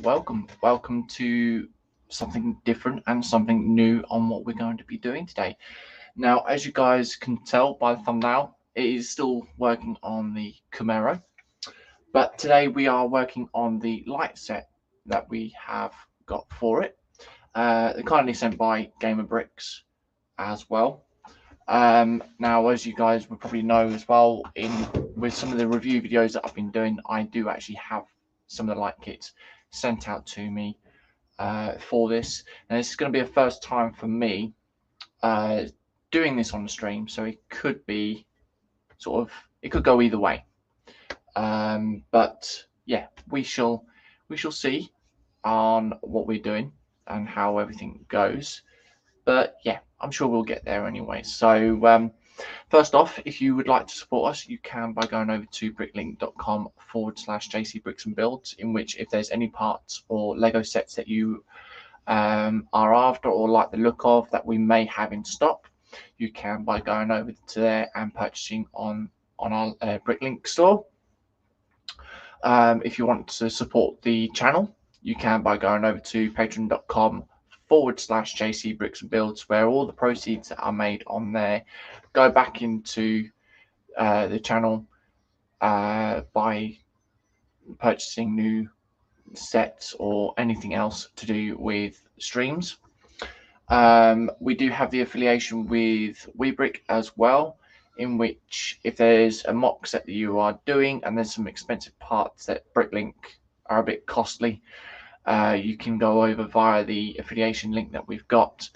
welcome to something different and something new on what we're going to be doing today. Now, as you guys can tell by the thumbnail, it is still working on the Camaro, but today we are working on the light set that we have got for it. They're kindly sent by Webricks as well. Now, as you guys would probably know as well, with some of the review videos that I've been doing, I do actually have some of the light kits sent out to me for this. And this is going to be a first time for me doing this on the stream, so it could be it could go either way. But yeah, we shall see on what we're doing and how everything goes. But yeah, I'm sure we'll get there anyway. So first off, if you would like to support us, you can by going over to bricklink.com/jcbricksandbuilds, in which if there's any parts or Lego sets that you are after or like the look of that we may have in stock, you can by going over to there and purchasing on our Bricklink store. If you want to support the channel, you can by going over to patreon.com/jcbricksandbuilds, where all the proceeds that are made on there go back into the channel by purchasing new sets or anything else to do with streams. We do have the affiliation with Webricks as well, in which if there's a mock set that you are doing and there's some expensive parts that Bricklink are a bit costly, you can go over via the affiliation link that we've got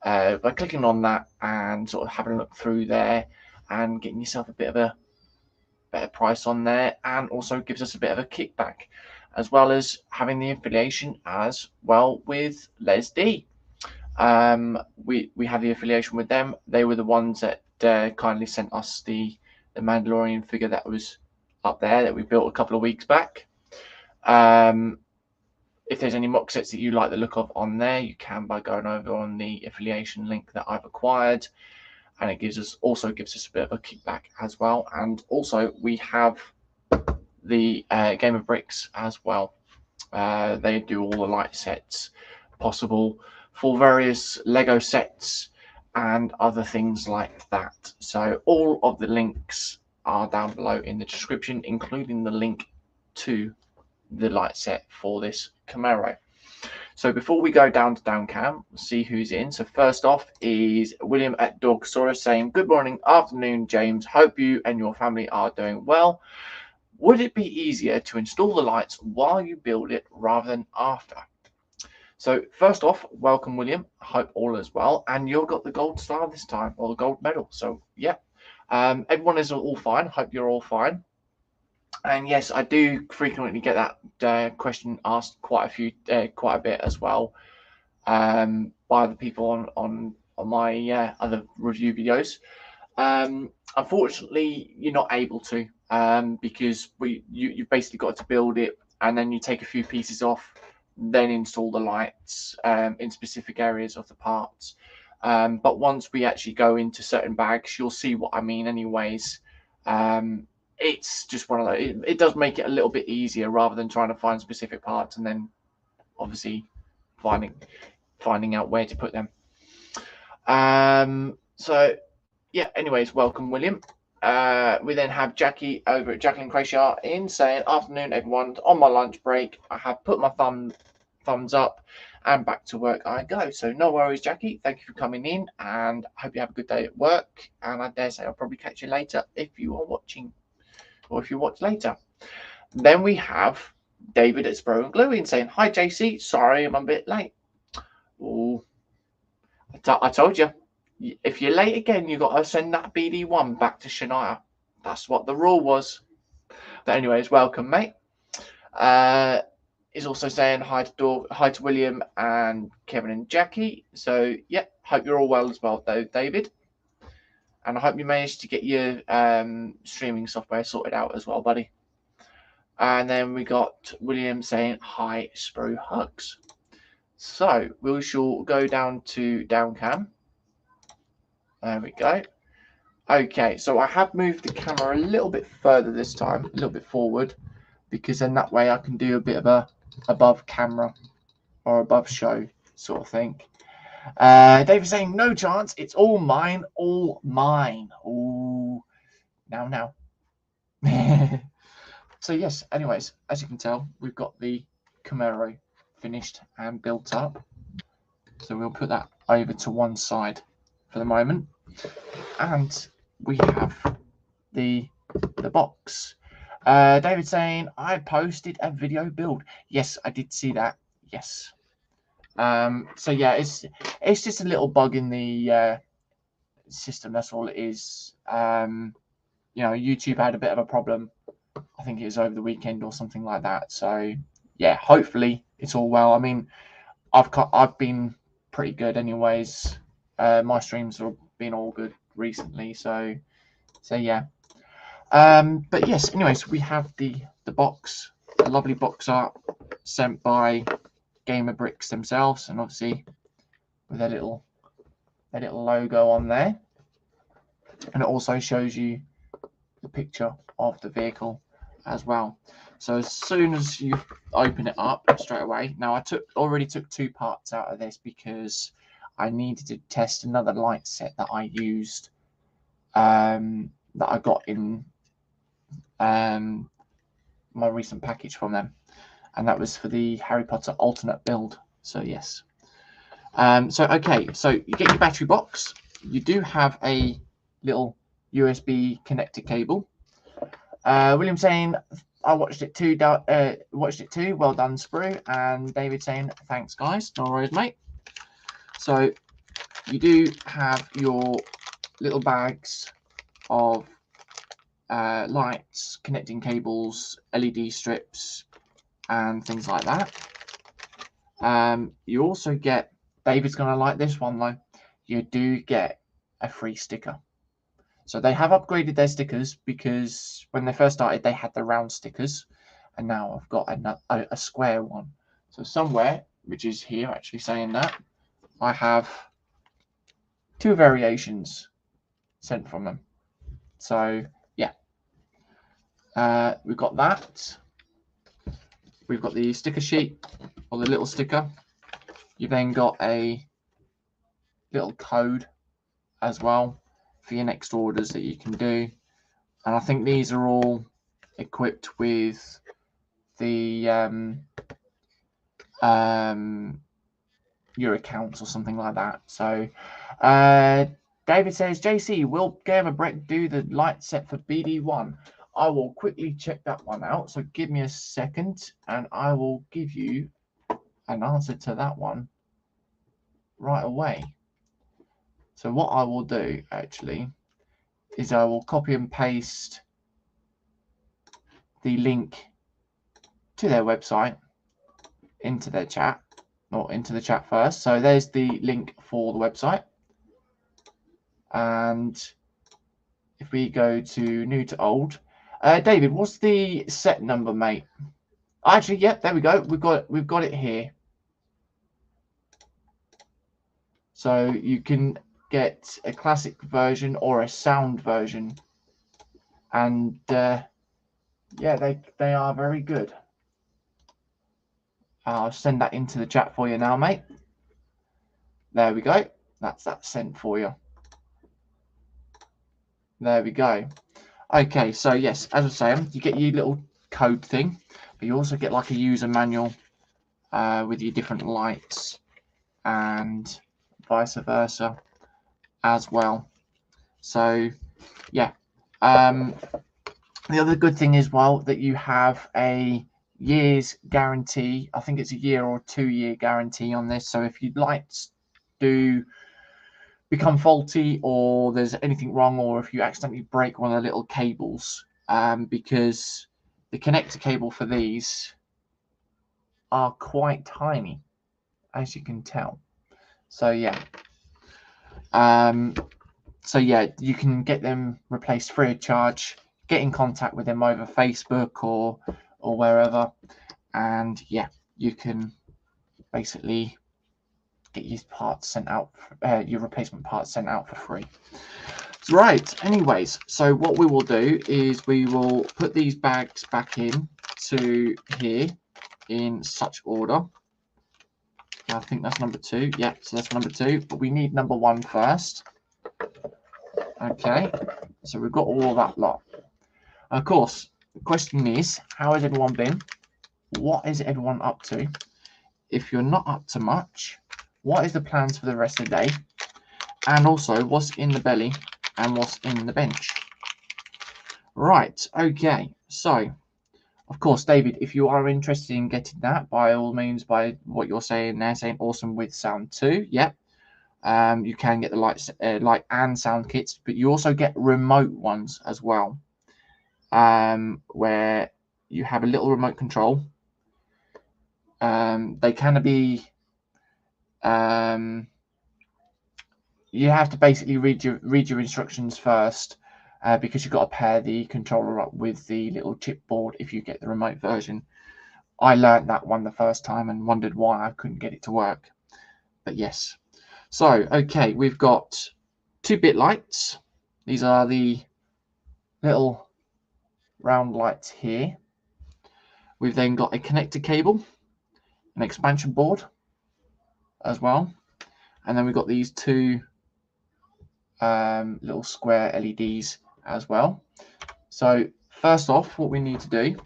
by clicking on that and sort of having a look through there and getting yourself a bit of a better price on there, and also gives us a bit of a kickback, as well as having the affiliation as well with LesDiy. We have the affiliation with them. They were the ones that kindly sent us the Mandalorian figure that was up there that we built a couple of weeks back. If there's any mock sets that you like the look of on there, you can by going over on the affiliation link that I've acquired, and it also gives us a bit of a kickback as well. And also we have the Webricks as well. They do all the light sets possible for various Lego sets and other things like that. So all of the links are down below in the description, including the link to the light set for this Camaro. So before we go down to Downcam, see who's in. So first off is William at Dogsaurus saying, "Good morning, afternoon, James. Hope you and your family are doing well. Would it be easier to install the lights while you build it rather than after?" So first off, welcome, William. Hope all is well. And you've got the gold star this time, or the gold medal. So yeah, everyone is all fine. Hope you're all fine. And yes, I do frequently get that question asked quite a bit as well by the people on my other review videos. Unfortunately, you're not able to because you've basically got to build it and then you take a few pieces off, then install the lights in specific areas of the parts. But once we actually go into certain bags, you'll see what I mean anyways. It's just one of those. It does make it a little bit easier rather than trying to find specific parts and then obviously finding out where to put them. So yeah, anyways, welcome, William. We then have Jackie over at Jacqueline Crayshire in saying, "Afternoon, everyone. On my lunch break, I have put my thumbs up and back to work I go." So no worries, Jackie. Thank you for coming in, and I hope you have a good day at work. And I dare say I'll probably catch you later if you are watching, or if you watch later. Then we have David at Spro and Gluing saying, "Hi, JC. Sorry, I'm a bit late." Oh, I told you. If you're late again, you got to send that BD1 back to Shania. That's what the rule was. But anyways, welcome, mate. He's also saying hi to William and Kevin and Jackie. So yeah, hope you're all well as well, though, David. And I hope you managed to get your streaming software sorted out as well, buddy. And then we got William saying hi, Spro hugs. So we shall go down to Downcam. There we go. Okay, so I have moved the camera a little bit further this time, a little bit forward, because then that way I can do a bit of a above camera or above show sort of thing. David's saying, no chance, it's all mine, all mine. Oh, now. So yes, anyways, as you can tell, we've got the Camaro finished and built up. So we'll put that over to one side for the moment. And we have the box. David saying, I posted a video build. Yes, I did see that. Yes. So yeah, it's just a little bug in the system. That's all it is. You know, YouTube had a bit of a problem. I think it was over the weekend or something like that. So yeah, hopefully it's all well. I mean, I've been pretty good anyways. My streams have been all good recently. So yeah. But yes, anyways, we have the box, a lovely box art sent by Webricks themselves, and obviously with their little logo on there, and it also shows you the picture of the vehicle as well. So as soon as you open it up straight away, now I already took 2 parts out of this because I needed to test another light set that I used, that I got in my recent package from them, and that was for the Harry Potter alternate build. So yes. So okay, so you get your battery box. You do have a little USB connector cable. William saying, I watched it too. Well done, Sprue. And David saying, thanks, guys. No worries, mate. So you do have your little bags of lights, connecting cables, LED strips, and things like that. You also get, David's going to like this one though, you do get a free sticker. So they have upgraded their stickers, because when they first started they had the round stickers, and now I've got a square one. So somewhere, which is here actually saying that, I have 2 variations sent from them. So yeah, we've got that. We've got the sticker sheet, or the little sticker. You've then got a little code as well for your next orders that you can do. And I think these are all equipped with the your accounts or something like that. So David says, JC, will Webricks do the light set for BD1? I will quickly check that one out. So give me a second and I will give you an answer to that one right away. So what I will do actually is I will copy and paste the link to their website into their chat, or into the chat first. So there's the link for the website. And if we go to new to old, David, what's the set number, mate? Actually, yep, there we go. We've got it here. So you can get a classic version or a sound version, and yeah, they are very good. I'll send that into the chat for you now, mate. There we go. That's that sent for you. There we go. Okay, so yes, as I was saying, you get your little code thing, but you also get like a user manual with your different lights and vice versa as well. So yeah, the other good thing is, well, that you have a year's guarantee. I think it's a year or 2-year guarantee on this. So if your lights do become faulty, or there's anything wrong, or if you accidentally break one of the little cables, because the connector cable for these are quite tiny, as you can tell. So yeah, you can get them replaced free of charge. Get in contact with them over Facebook or wherever, and yeah, you can basically get your parts sent out, your replacement parts sent out for free. Right, anyways, so what we will do is we will put these bags back in to here, in such order. I think that's number 2. Yeah, so that's number 2, but we need number 1 first. Okay, so we've got all of that lot. Of course, the question is, how has everyone been? What is everyone up to? If you're not up to much, what is the plans for the rest of the day? And also, what's in the belly and what's in the bench? Right, okay, so of course, David, if you are interested in getting that, by all means, by what you're saying there, saying awesome with sound too, yeah. You can get the light and sound kits, but you also get remote ones as well, where you have a little remote control. They can be. You have to basically read your instructions first. Because you've got to pair the controller up with the little chipboard if you get the remote version. I learned that one the first time and wondered why I couldn't get it to work. But yes. So, okay, we've got 2-bit lights. These are the little round lights here. We've then got a connector cable, an expansion board as well. And then we've got these 2 little square LEDs as well. So first off, what we need to do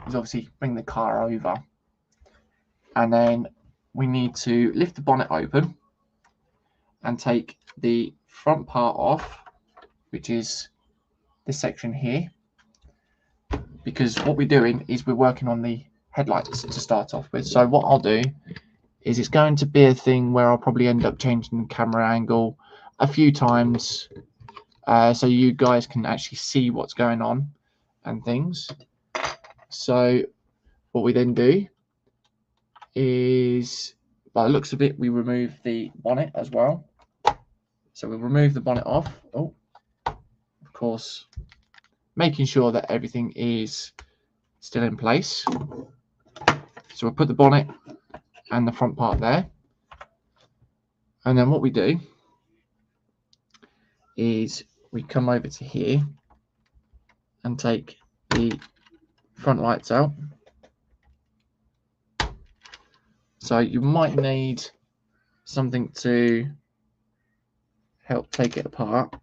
is obviously bring the car over, and then we need to lift the bonnet open and take the front part off, which is this section here, because what we're doing is we're working on the headlights to start off with. So what I'll do is it's going to be a thing where I'll probably end up changing the camera angle a few times, so you guys can actually see what's going on and things. So what we then do is, by the looks of it, we remove the bonnet as well. So we'll remove the bonnet off. Oh, of course, making sure that everything is still in place. So we'll put the bonnet and the front part there. And then what we do is we come over to here and take the front lights out. So you might need something to help take it apart.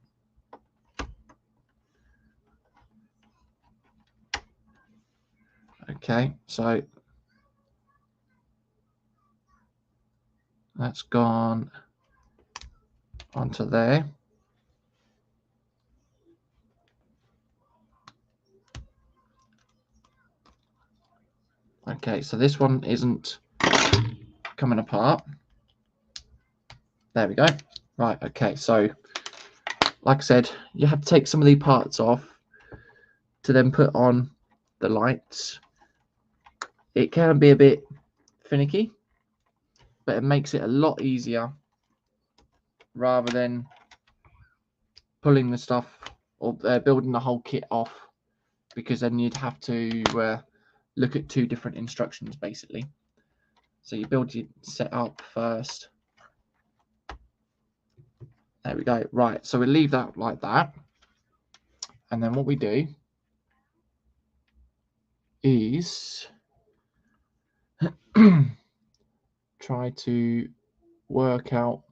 Okay, so that's gone onto there. Okay, so this one isn't coming apart. There we go. Right, okay, so like I said, you have to take some of the parts off to then put on the lights. It can be a bit finicky, but it makes it a lot easier rather than pulling the stuff or building the whole kit off, because then you'd have to look at 2 different instructions basically. So you build your setup first. There we go. Right, so we leave that like that, and then what we do is try to work out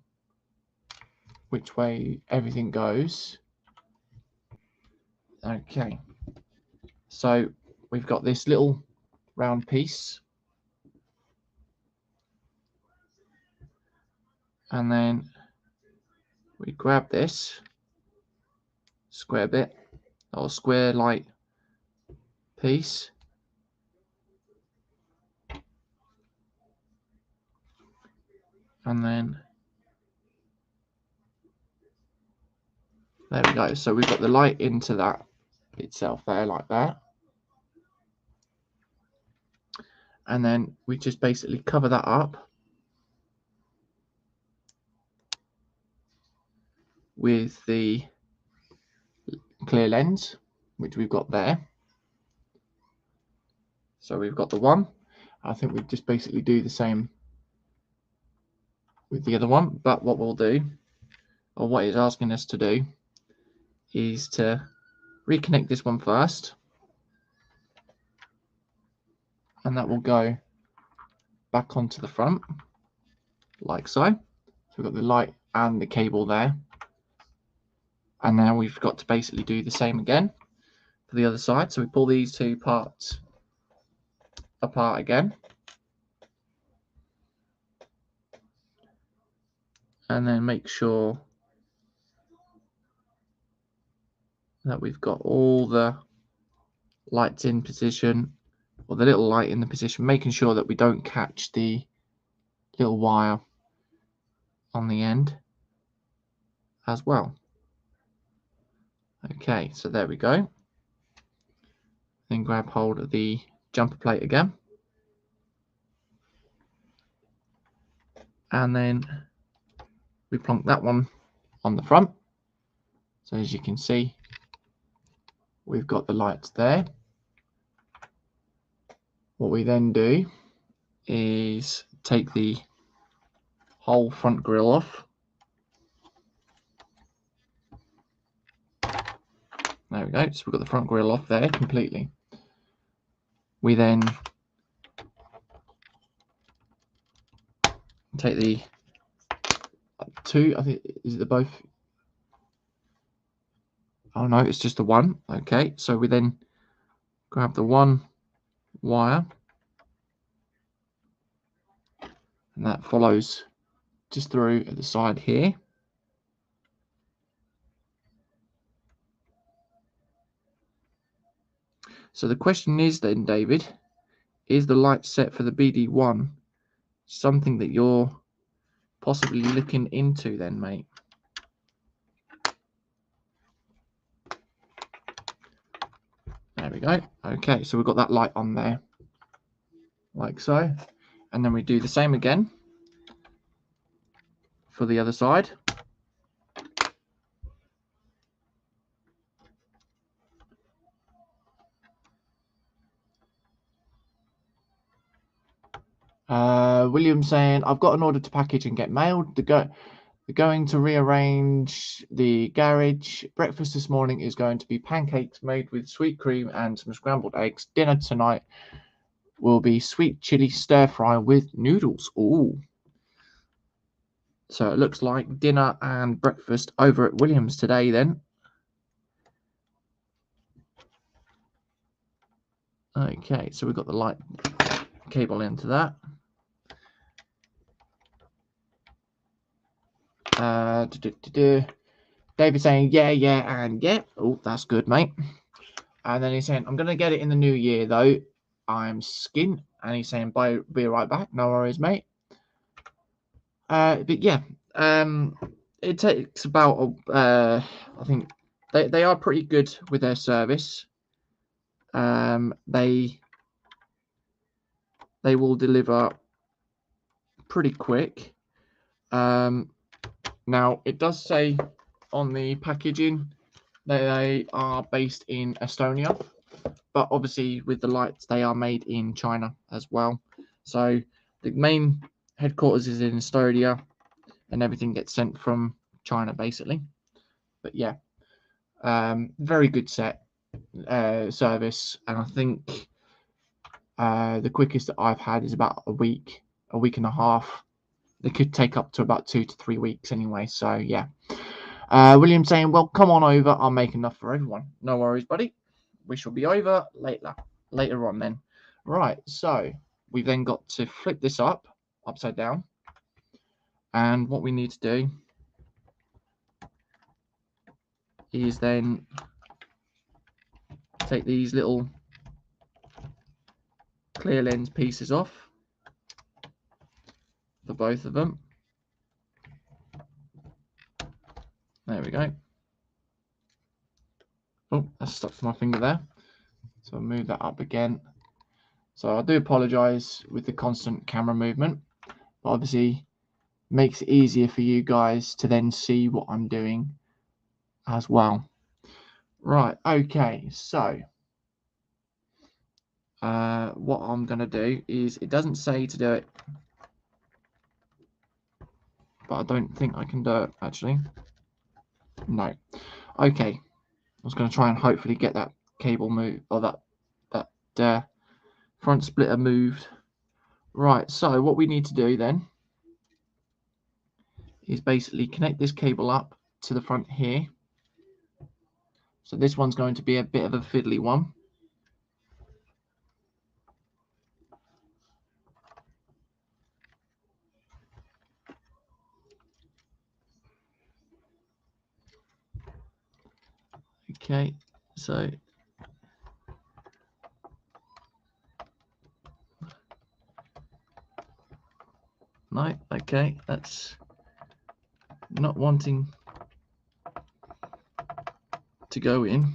which way everything goes. Okay, so we've got this little round piece, and then we grab this square bit or square light piece, and then there we go. So we've got the light into that itself there like that, and then we just basically cover that up with the clear lens, which we've got there. So we've got the one. I think we just basically do the same with the other one, but what we'll do, or what it's asking us to do, is to reconnect this one first, and that will go back onto the front, like so. So we've got the light and the cable there. And now we've got to basically do the same again for the other side. So we pull these two parts apart again. And then make sure that we've got all the lights in position, or the little light in the position, making sure that we don't catch the little wire on the end as well. Okay, so there we go. Then grab hold of the jumper plate again. And then we plonk that one on the front. So as you can see, we've got the lights there. What we then do is take the whole front grille off. There we go. So we've got the front grille off there completely. We then take the two, I think, is it the both? Oh no, it's just the one. Okay, so we then grab the one wire, and that follows just through at the side here. So the question is then, David, is the light set for the BD1 something that you're possibly looking into then, mate? There we go. Okay, so we've got that light on there, like so. And then we do the same again for the other side. William saying, I've got an order to package and get mailed. They're going to rearrange the garage. Breakfast this morning is going to be pancakes made with sweet cream and some scrambled eggs. Dinner tonight will be sweet chili stir fry with noodles. Ooh. So it looks like dinner and breakfast over at Williams today then. Okay, so we've got the light cable into that. David saying, yeah, and yeah. Oh, that's good, mate. And then he's saying, I'm going to get it in the new year, though. I'm skin. And he's saying, be right back. No worries, mate. But yeah, it takes about, I think, they are pretty good with their service. They will deliver pretty quick. Now, it does say on the packaging that they are based in Estonia, but obviously with the lights, they are made in China as well. So the main headquarters is in Estonia, and everything gets sent from China, basically. But yeah, very good service, and I think the quickest that I've had is about a week and a half. They could take up to about 2 to 3 weeks anyway. So yeah. William saying, well, come on over. I'll make enough for everyone. No worries, buddy. We shall be over later on then. Right, so we've then got to flip this upside down. And what we need to do is then take these little clear lens pieces off for both of them. There we go. Oh, that's stuck to my finger there. So I'll move that up again. So I do apologize with the constant camera movement, but obviously makes it easier for you guys to then see what I'm doing as well. Right, okay, so what I'm going to do is, it doesn't say to do it, but I don't think I can do it, actually. No. Okay, I was going to try and hopefully get that cable moved, or that front splitter moved Right, so what we need to do then is basically connect this cable up to the front here. So this one's going to be a bit of a fiddly one. Okay, so no, okay, that's not wanting to go in.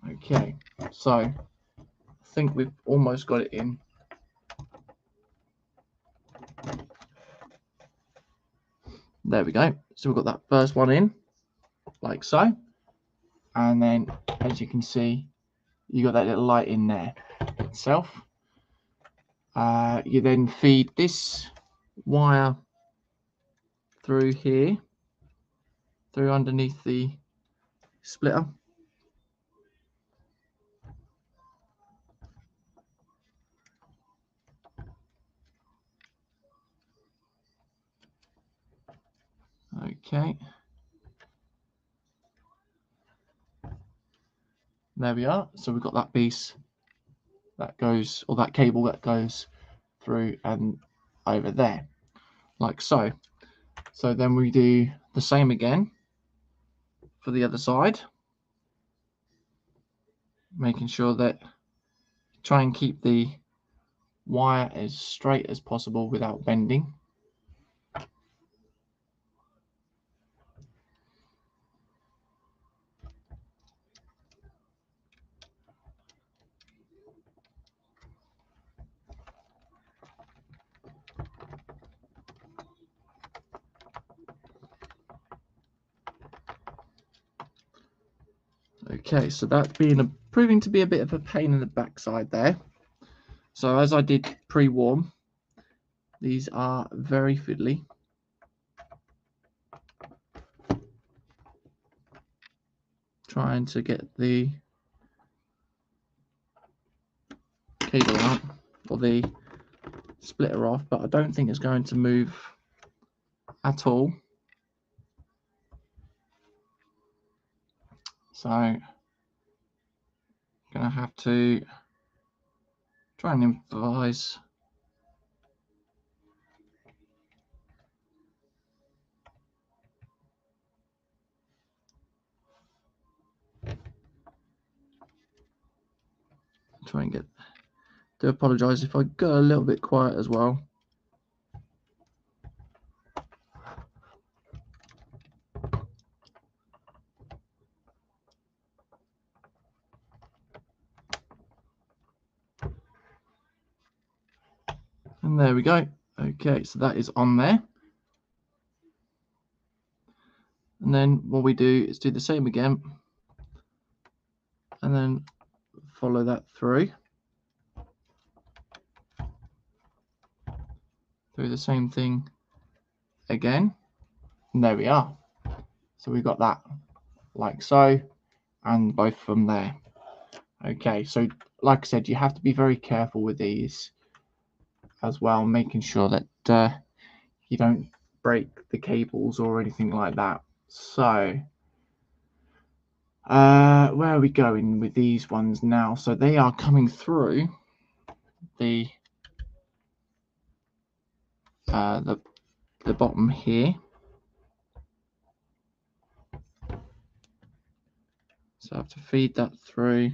Okay, so I think we've almost got it in. There we go. So we've got that first one in, like so. And then, as you can see, you got that little light in there itself. You then feed this wire through here, through underneath the splitter. Okay. There we are. So we've got that piece that goes, or that cable that goes through and over there, like so. So then we do the same again for the other side, making sure that try and keep the wire as straight as possible without bending. Okay, so that's proving to be a bit of a pain in the backside there. So as I did pre-warm, these are very fiddly. Trying to get the cable out, or the splitter off, but I don't think it's going to move at all. So I'm gonna have to try and improvise. Try and do apologise if I go a little bit quiet as well. And there we go. Okay, so that is on there. And then what we do is do the same again, and then follow that through the same thing again. And there we are. So we've got that like so, and both from there. Okay, so like I said, you have to be very careful with these as well, making sure that you don't break the cables or anything like that. So where are we going with these ones now? So they are coming through the bottom here. So I have to feed that through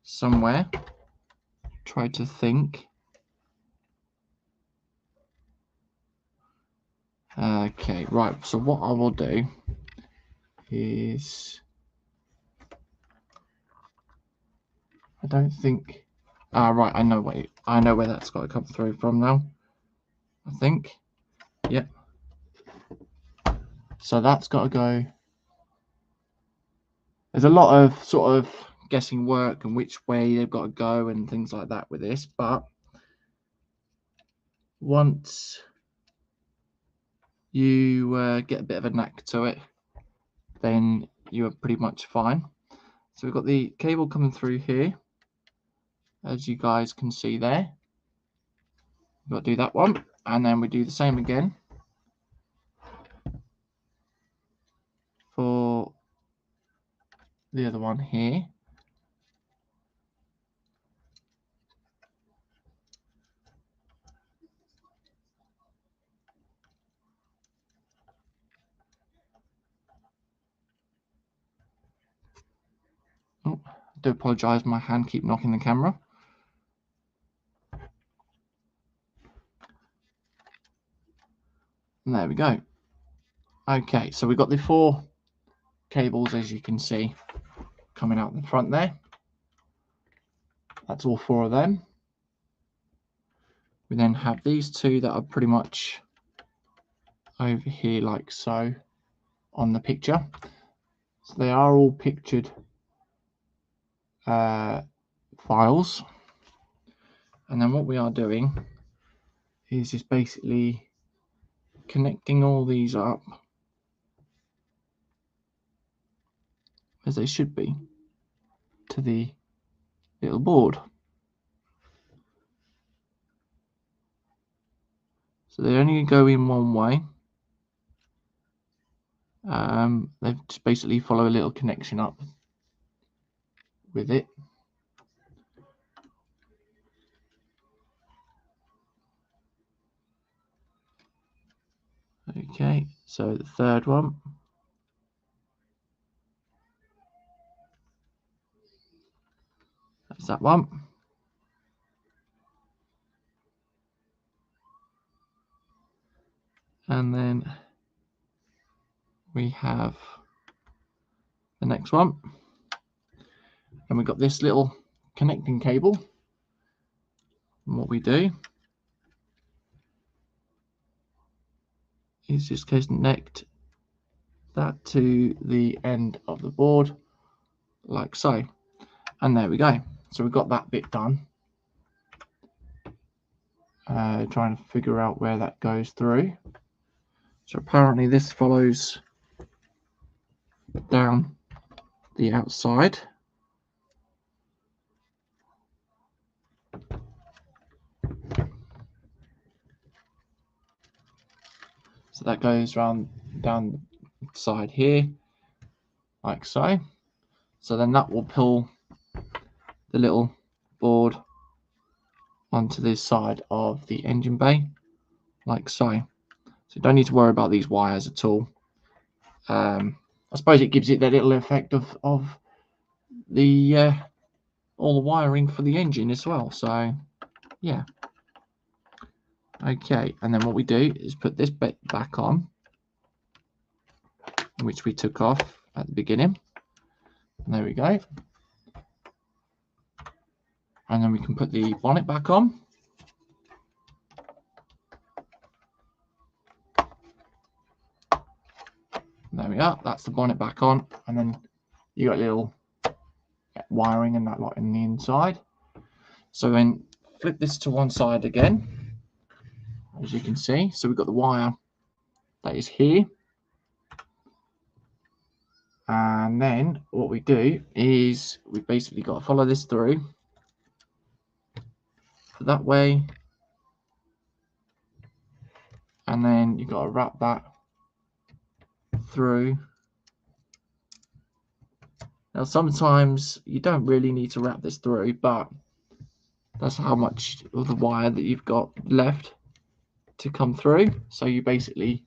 somewhere. Try to think. Okay, right. So what I will do is, I don't think. Right. I know where that's got to come through from now. I think. Yep. So that's got to go. There's a lot of sort of guessing work and which way they've got to go and things like that with this, but once you get a bit of a knack to it, then you're pretty much fine. So we've got the cable coming through here, as you guys can see there. We've got to do that one, and then we do the same again for the other one here. Oh, I do apologise, my hand keeps knocking the camera. And there we go. Okay, so we've got the 4 cables, as you can see, coming out the front there. That's all 4 of them. We then have these 2 that are pretty much over here like so on the picture. So they are all pictured files. And then what we are doing is just basically connecting all these up as they should be to the little board. So they only go in one way. They just basically follow a little connection up with it. Okay, so the third one. That's that one. And then we have the next one. And we've got this little connecting cable. And what we do is just connect that to the end of the board like so. And there we go. So we've got that bit done. Trying to figure out where that goes through. So apparently this follows down the outside. So that goes down the side here, like so. So then that will pull the little board onto this side of the engine bay, like so. So you don't need to worry about these wires at all. I suppose it gives it that little effect of the all the wiring for the engine as well. So yeah. Okay, and then what we do is put this bit back on, which we took off at the beginning. And there we go. And then we can put the bonnet back on. There we are, that's the bonnet back on, and then you got little wiring and that lot in the inside. So then flip this to one side again, as you can see. So we've got the wire that is here, and then what we do is we basically got to follow this through that way, and then you've got to wrap that through. Now sometimes you don't really need to wrap this through, but that's how much of the wire that you've got left to come through. So you basically,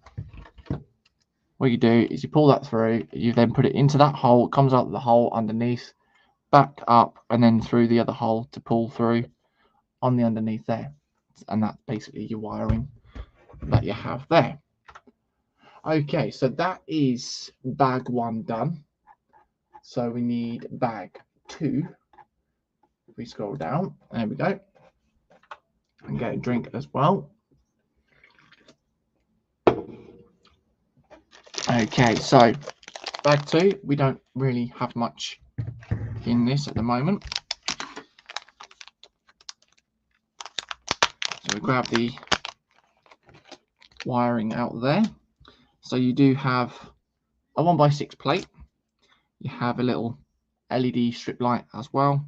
what you do is you pull that through, you then put it into that hole, it comes out the hole underneath, back up, and then through the other hole to pull through on the underneath there. And that's basically your wiring that you have there. Okay, so that is bag 1 done. So we need bag 2. If we scroll down, there we go. And get a drink as well. Okay, so bag 2, we don't really have much in this at the moment. So we grab the wiring out there. So you do have a 1x6 plate. You have a little LED strip light as well.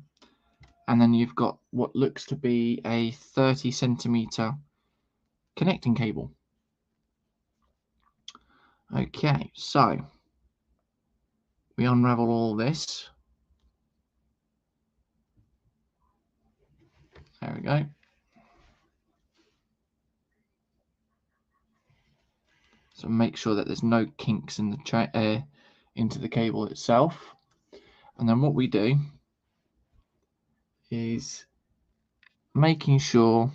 and then you've got what looks to be a 30 centimeter connecting cable. Okay, so we unravel all this. There we go. So make sure that there's no kinks in the into the cable itself. And then what we do is making sure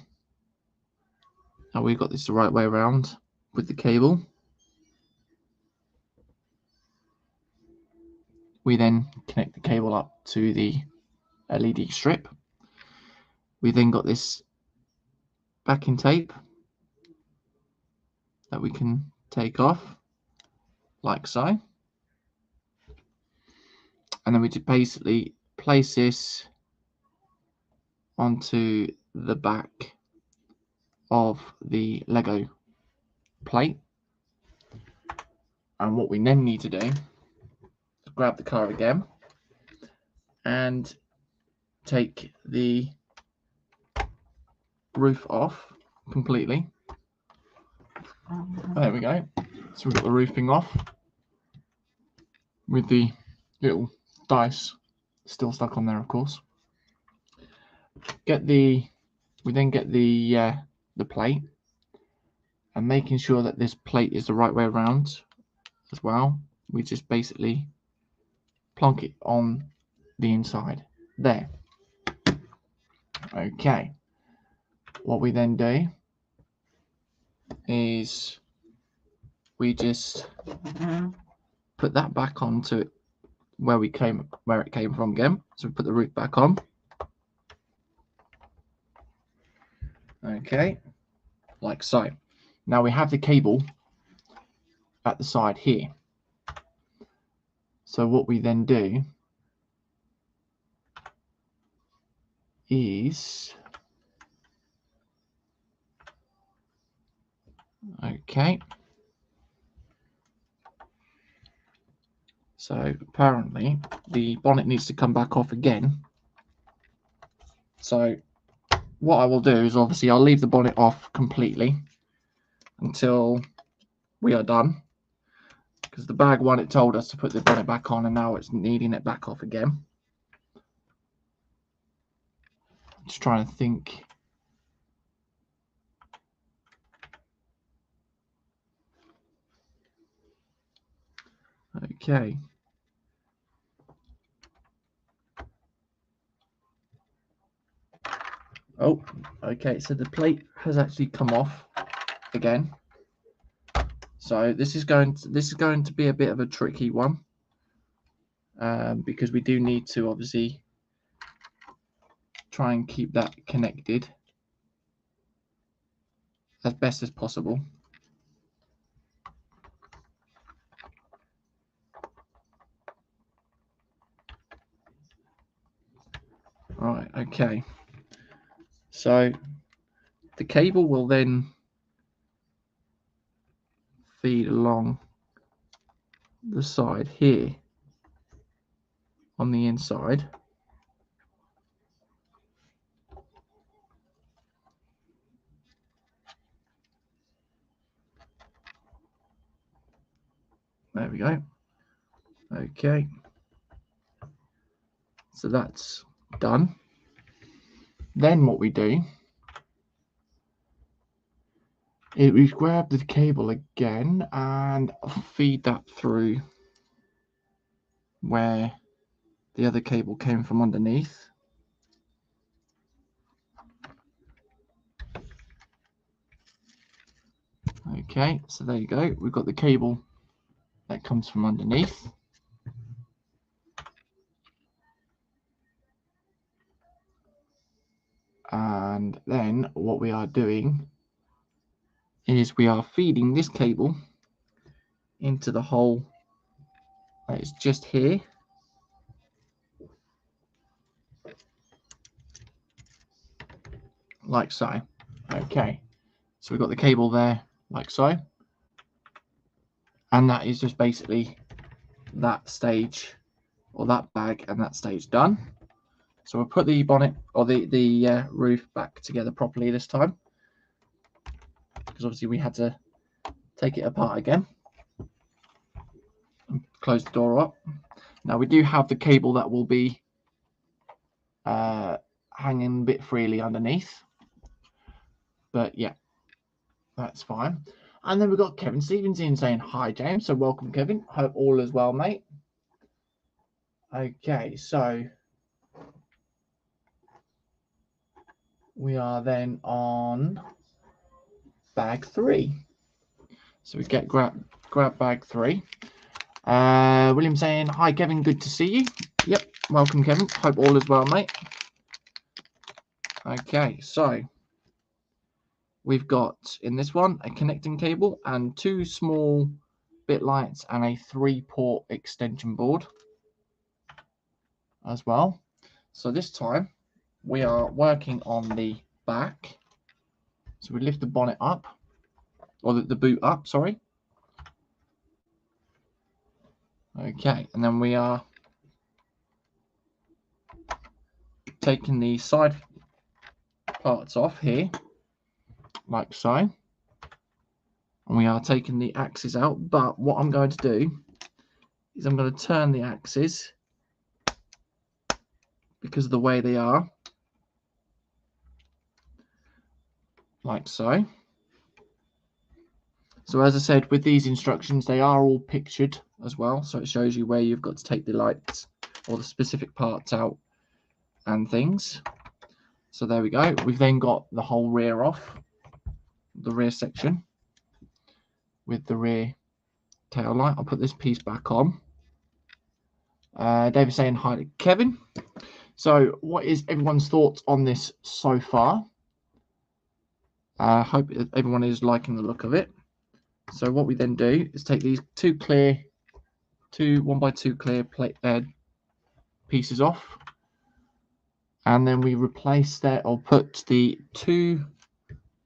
that we've got this the right way around with the cable. We then connect the cable up to the LED strip. We then got this backing tape that we can take off like so. And then we just basically place this onto the back of the Lego plate. And what we then need to do is grab the car again and take the roof off completely. There we go. So we've got the roofing off with the little dice still stuck on there, of course. We then get the plate, and making sure that this plate is the right way around as well. We just basically plonk it on the inside there. Okay. What we then do is we just put that back onto it where it came from again. So we put the roof back on. Okay, like so. Now we have the cable at the side here. So what we then do is, okay, so apparently the bonnet needs to come back off again. So what I will do is, obviously, I'll leave the bonnet off completely until we are done, because the bag one, it told us to put the bonnet back on, and now it's needing it back off again. Just trying to think. Okay. Oh, okay. So the plate has actually come off again. So this is going to be a bit of a tricky one, because we do need to obviously try and keep that connected as best as possible. Right, okay. So the cable will then feed along the side here on the inside. There we go. Okay. So that's done. Then what we do is we grab the cable again and feed that through where the other cable came from underneath. Okay, so there you go. We've got the cable that comes from underneath. And then what we are doing is we are feeding this cable into the hole that is just here. Like so. Okay, so we've got the cable there like so, and that is just basically that stage, or that bag and that stage done. So we'll put the bonnet or the roof back together properly this time, because obviously we had to take it apart again and close the door up. Now we do have the cable that will be hanging a bit freely underneath, but yeah, that's fine. And then we've got Kevin Stevens in saying hi, James. So welcome, Kevin. Hope all is well, mate. Okay, so we are then on bag 3. So we get grab bag 3. William saying hi, Kevin. Good to see you. Yep, welcome, Kevin. Hope all is well, mate. Okay, so we've got in this one a connecting cable and 2 small bit lights and a 3-port extension board as well. So this time we are working on the back. So we lift the bonnet up, or the boot up, sorry. Okay, and then we are taking the side parts off here, like so. And we are taking the axes out, but what I'm going to do is I'm going to turn the axes because of the way they are, like so. So as I said, with these instructions, they are all pictured as well, so it shows you where you've got to take the lights or the specific parts out and things. So there we go. We've then got the whole rear off, the rear section with the rear tail light. I'll put this piece back on. David saying hi to Kevin. So what is everyone's thoughts on this so far? I hope everyone is liking the look of it. So what we then do is take these 2 1x2 clear plate pieces off, and then we replace that, or put the 2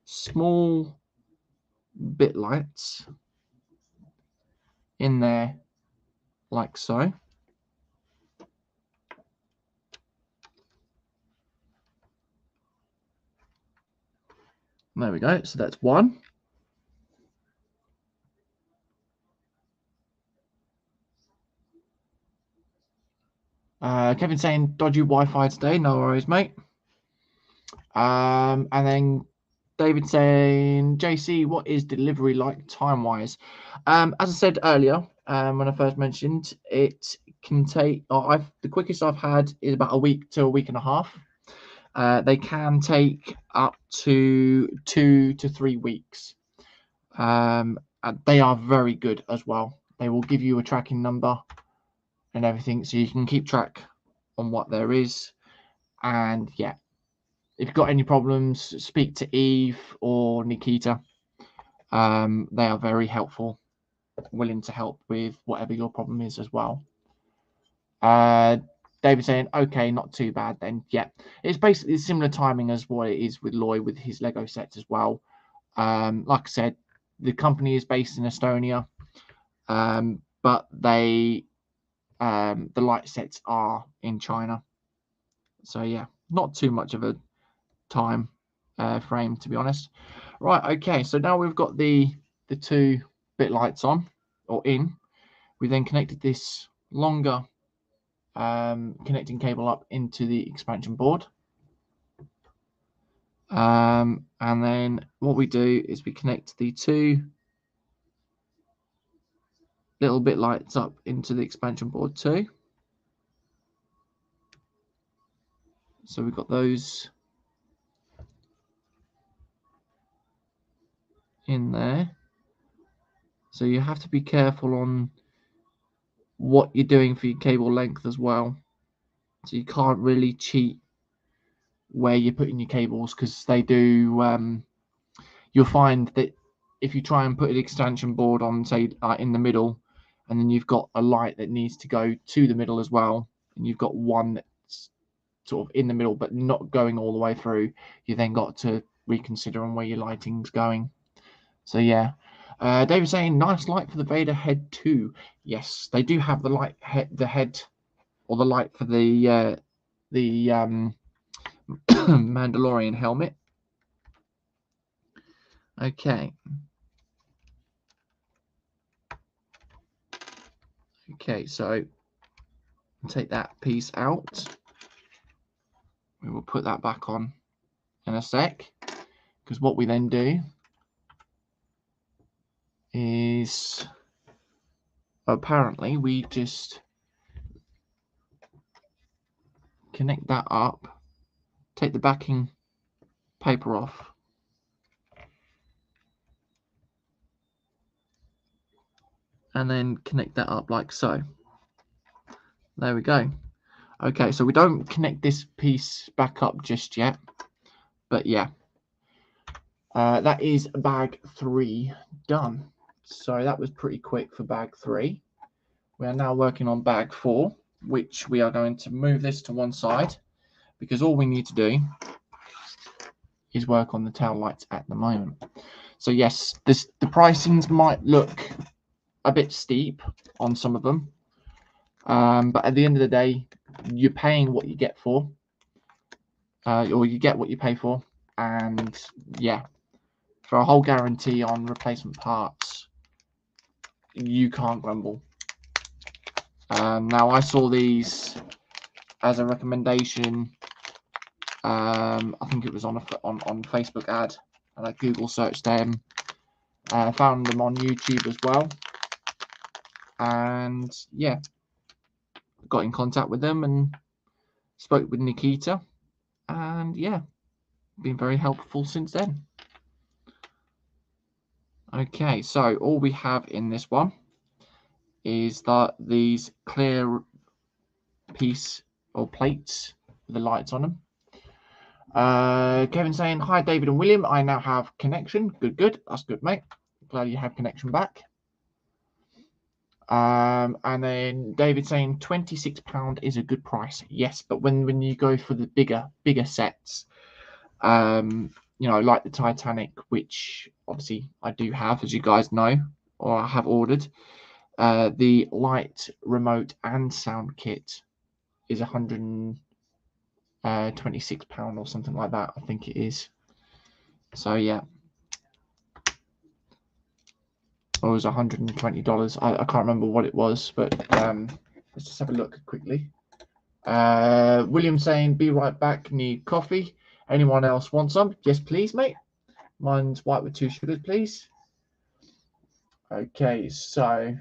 small bit lights in there, like so. There we go. So that's 1. Kevin saying dodgy Wi-Fi today. No worries, mate. And then David saying, JC, what is delivery like time-wise? As I said earlier, when I first mentioned, it can take, the quickest I've had is about a week to a week and a half. They can take up to 2 to 3 weeks. And they are very good as well. They will give you a tracking number and everything, so you can keep track on what there is. And yeah, if you've got any problems, speak to Eve or Nikita. They are very helpful, willing to help with whatever your problem is as well. David saying, okay, not too bad then. Yeah, it's basically similar timing as what it is with Loy with his Lego sets as well. Like I said, the company is based in Estonia, but they the light sets are in China. So yeah, not too much of a time frame, to be honest. Right, okay, so now we've got the 2 bit lights on or in. We then connected this longer connecting cable up into the expansion board. And then what we do is we connect the 2 little bit lights up into the expansion board too. So we've got those in there. So you have to be careful on what you're doing for your cable length as well. So you can't really cheat where you're putting your cables, because they do. You'll find that if you try and put an extension board on, say, in the middle, and then you've got a light that needs to go to the middle as well, and you've got one that's sort of in the middle but not going all the way through, you then got to reconsider on where your lighting's going. So yeah. David saying nice light for the Vader head too. Yes, they do have the light head, the head, or the light for the the Mandalorian helmet. Okay. Okay, so take that piece out. We will put that back on in a sec, because what we then do is apparently we just connect that up, take the backing paper off, and then connect that up like so. There we go. Okay, so we don't connect this piece back up just yet, but yeah, that is bag 3 done. So that was pretty quick for bag 3. We are now working on bag 4, which we are going to move this to one side, because all we need to do is work on the tail lights at the moment. So yes, the pricings might look a bit steep on some of them, but at the end of the day, you're paying what you get for, or you get what you pay for, and yeah, for a whole guarantee on replacement parts, you can't grumble. Now I saw these as a recommendation. I think it was on Facebook ad, and I Google searched them, found them on YouTube as well, and yeah, got in contact with them and spoke with Nikita, and yeah, been very helpful since then. Okay, so all we have in this one is that these clear piece or plates with the lights on them. Kevin saying, hi David and William, I now have connection. Good, that's good, mate. Glad you have connection back. And then David saying £26 is a good price. Yes, but when you go for the bigger sets, you know, like the Titanic, which obviously I do have, as you guys know, or I have ordered, the light, remote and sound kit is £126 or something like that, I think it is. So yeah, or it was $120. I can't remember what it was, but let's just have a look quickly. William saying, be right back, need coffee. Anyone else want some? Yes, please, mate. Mine's white with 2 sugars, please. Okay, so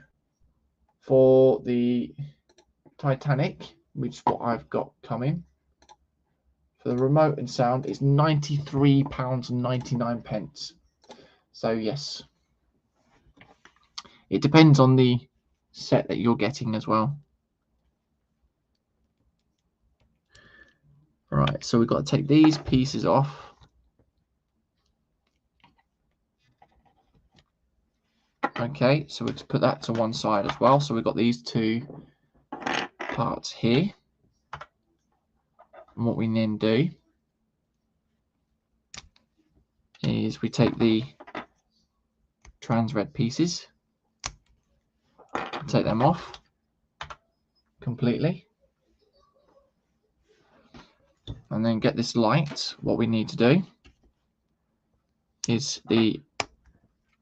for the Titanic, which is what I've got coming, for the remote and sound, it's £93.99. So yes, it depends on the set that you're getting as well. Right, so we've got to take these pieces off. Okay, so we'll just put that to one side as well. So we've got these 2 parts here. And what we then do is we take the trans red pieces, take them off completely, and then get this light. What we need to do is the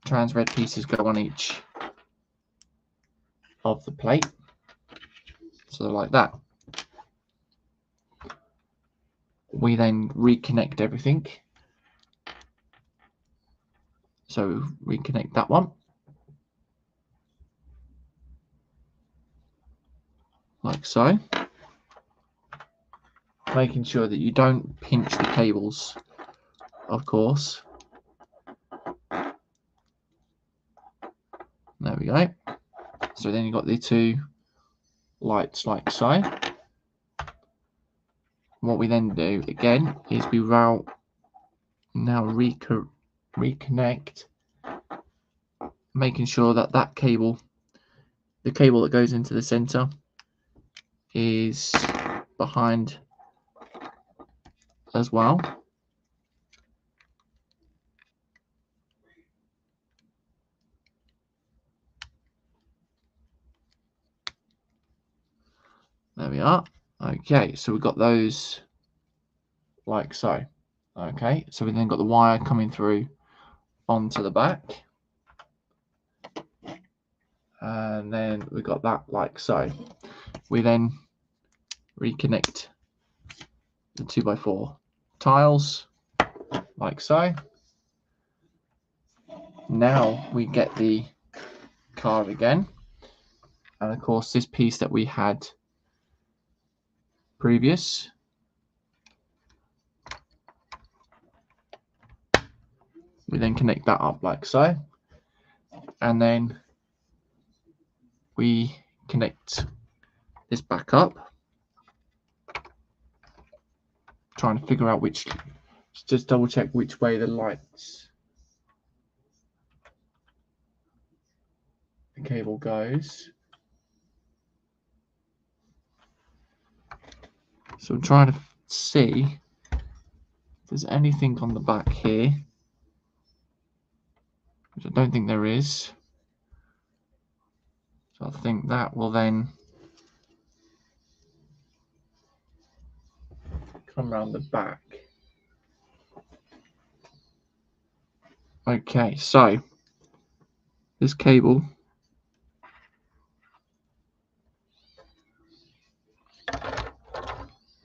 trans red pieces go on each of the plate, so like that. We then reconnect everything. So reconnect that one like so, making sure that you don't pinch the cables, of course. There we go. So then you've got the 2 lights like so. What we then do again is we now reconnect, making sure that that cable, the cable that goes into the center, is behind as well. There we are. Okay, so we've got those like so. Okay, so we then got the wire coming through onto the back, and then we got that like so. We then reconnect the 2x4 tiles like so. Now we get the car again, and of course this piece that we had previous, we then connect that up like so, and then we connect this back up, trying to figure out which, just double check which way the lights, the cable goes. So I'm trying to see if there's anything on the back here, which I don't think there is. So I think that will then come around the back. Okay, so this cable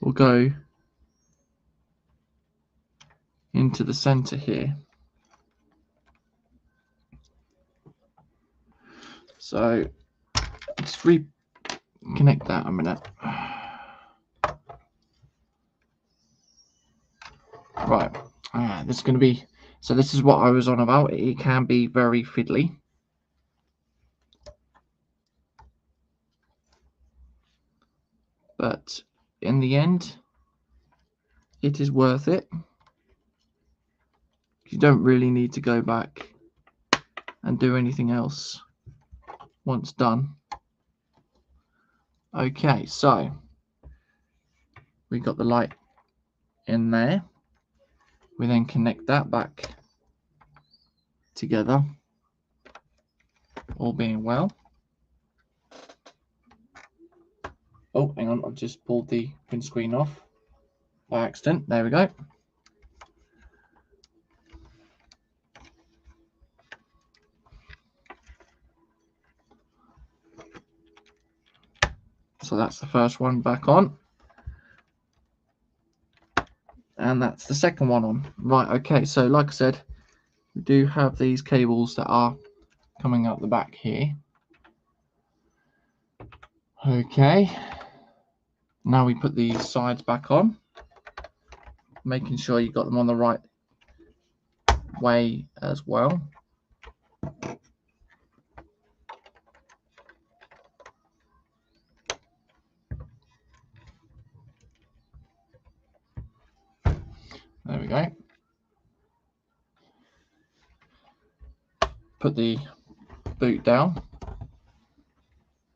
will go into the center here. So let's reconnect that a minute. Right, this is going to be, so this is what I was on about. It can be very fiddly. But in the end, it is worth it. You don't really need to go back and do anything else once done. Okay, so we got the light in there. We then connect that back together, all being well. Oh, hang on, I've just pulled the windscreen off by accident. There we go. So that's the first one back on. And that's the second one on. Right, okay, so like I said, we do have these cables that are coming out the back here. Okay, now we put these sides back on, making sure you got them on the right way as well. There we go. Put the boot down,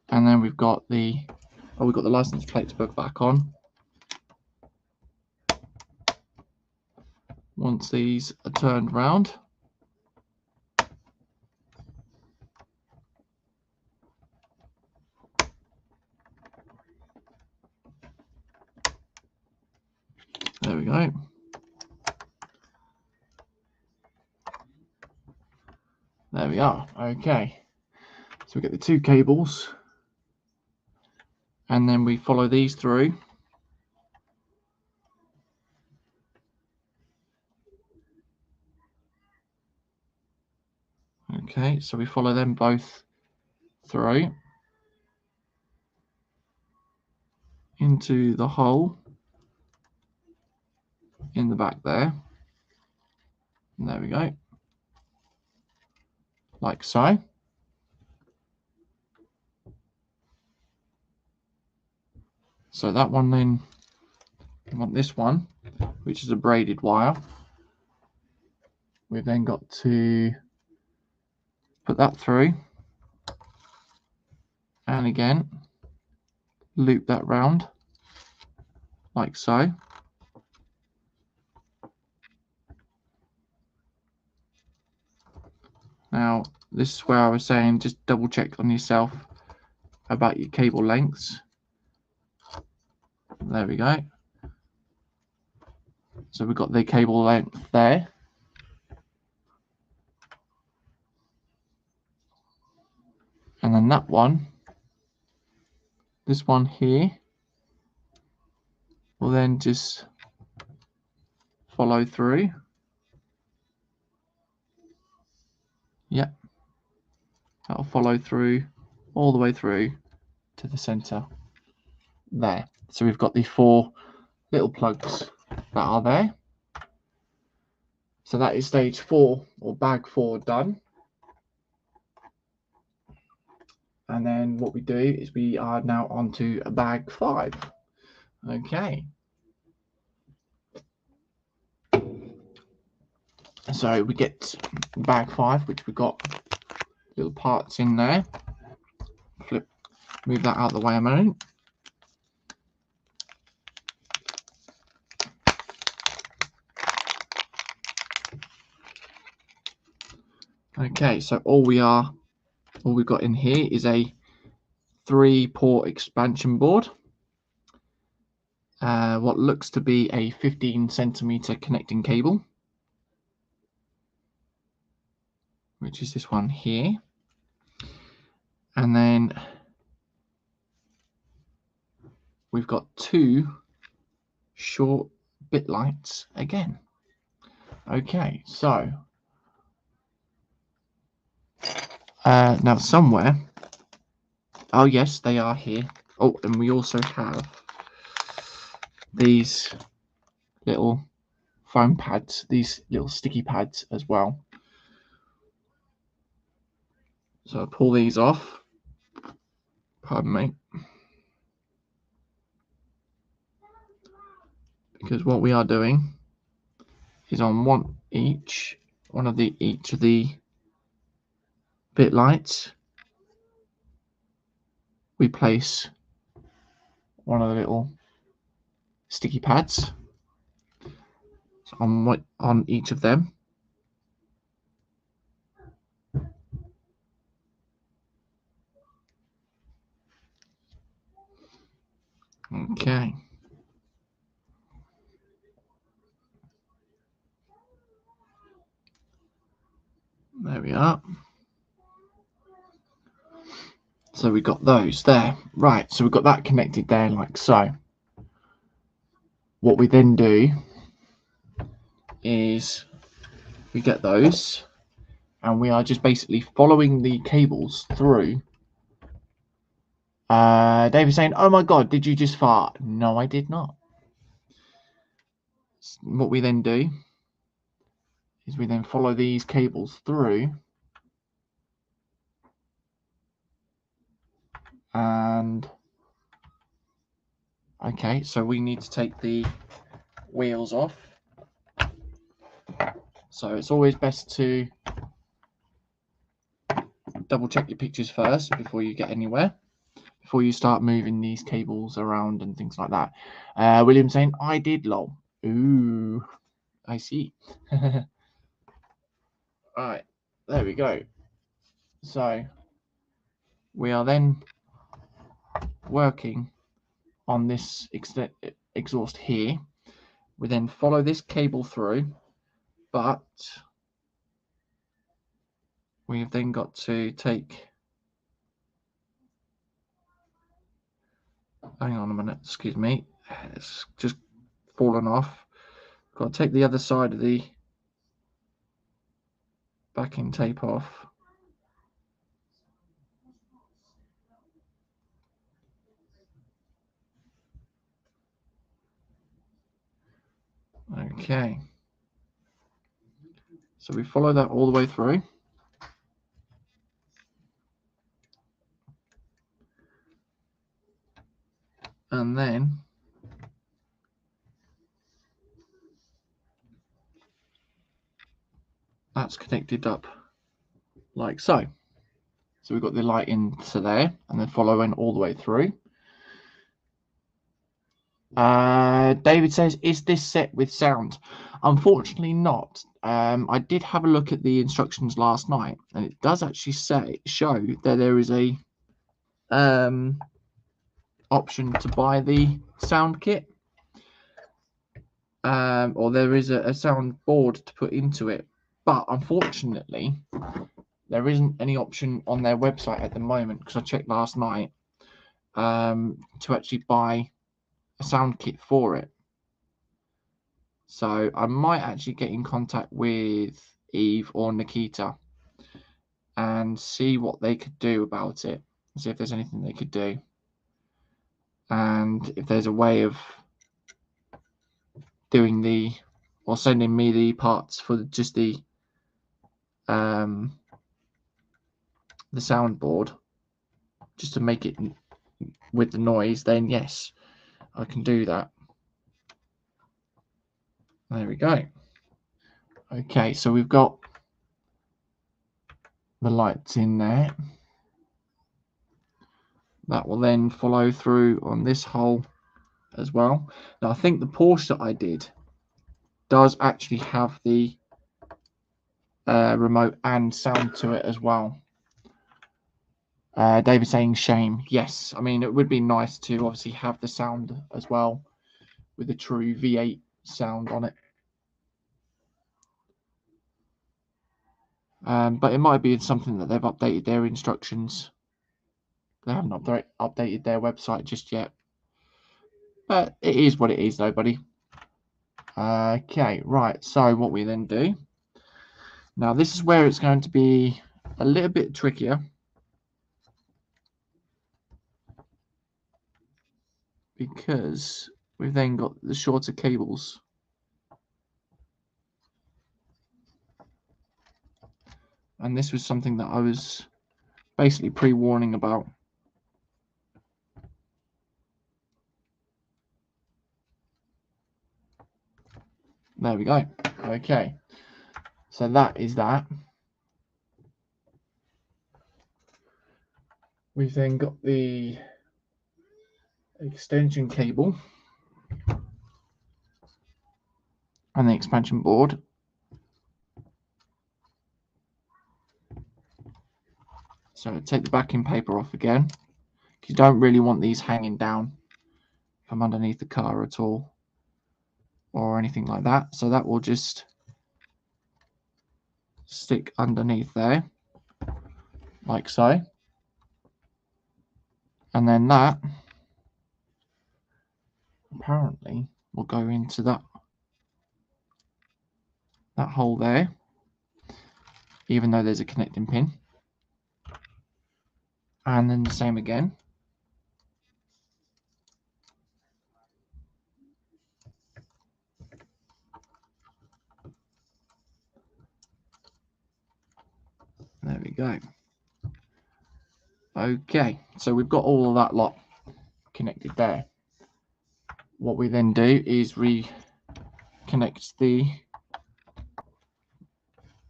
and then we've got the license plate to put back on. Once these are turned round, there we go. There we are. Okay, so we get the two cables, and then we follow these through. Okay, so we follow them both through into the hole in the back there. And there we go, like so. So that one, then we want this one, which is a braided wire. We've then got to put that through, and again loop that round like so. Now this is where I was saying, just double check on yourself about your cable lengths. There we go. So we've got the cable length there. And then that one, this one here, will then just follow through. Yep. That'll follow through all the way through to the center there. So we've got the 4 little plugs that are there. So that is stage 4 or bag 4 done. And then what we do is we are now on to bag 5. Okay. So we get bag 5, which we've got little parts in there. Move that out of the way a moment. Okay, so all we've got in here is a 3-port expansion board. What looks to be a 15 centimeter connecting cable, which is this one here. And then we've got 2 short bit lights again. Okay, so now somewhere, oh yes, they are here. Oh, and we also have these little foam pads, these little sticky pads as well. So I'll pull these off. Pardon me. Because what we are doing is on each of the bit lights, we place one of the little sticky pads on each of them. Okay. There we are. So we got those there. Right, so we've got that connected there like so. What we then do is we get those and we are just basically following the cables through. David's saying, oh my god, did you just fart? No, I did not. What we then do is we then follow these cables through, and okay, so we need to take the wheels off. So it's always best to double check your pictures first before you get anywhere, before you start moving these cables around and things like that. William saying, I did, lol. Ooh, I see. Right, there we go. So we are then working on this exhaust here. We then follow this cable through, but we have then got to take, hang on a minute, excuse me, it's just fallen off. Got to take the other side of the backing tape off. Okay, so we follow that all the way through. And then that's connected up like so. So we've got the light into there and then following all the way through. David says, is this set with sound? Unfortunately not. I did have a look at the instructions last night, and it does actually show that there is a option to buy the sound kit, or there is a sound board to put into it, but unfortunately there isn't any option on their website at the moment, because I checked last night, to actually buy a sound kit for it. So I might actually get in contact with Eve or Nikita and see what they could do about it, see if there's anything they could do, and if there's a way of doing or sending me the parts for just the soundboard, just to make it with the noise, then yes, I can do that. There we go. Okay, so we've got the lights in there. That will then follow through on this hole as well. Now I think the Porsche that I did does actually have the remote and sound to it as well. David saying shame. Yes, I mean it would be nice to obviously have the sound as well with the true V8 sound on it. But it might be something that they've updated their instructions. They haven't updated their website just yet. But it is what it is though, buddy. Okay, right. So what we then do. Now this is where it's going to be a little bit trickier, because we've then got the shorter cables. And this was something that I was basically pre-warning about. There we go. Okay. So that is that. We've then got the extension cable and the expansion board. So take the backing paper off again, because you don't really want these hanging down from underneath the car at all, or anything like that. So that will just stick underneath there, like so. And then that apparently will go into that hole there, even though there's a connecting pin. And then the same again. There we go. Okay, so we've got all of that lot connected there. What we then do is reconnect the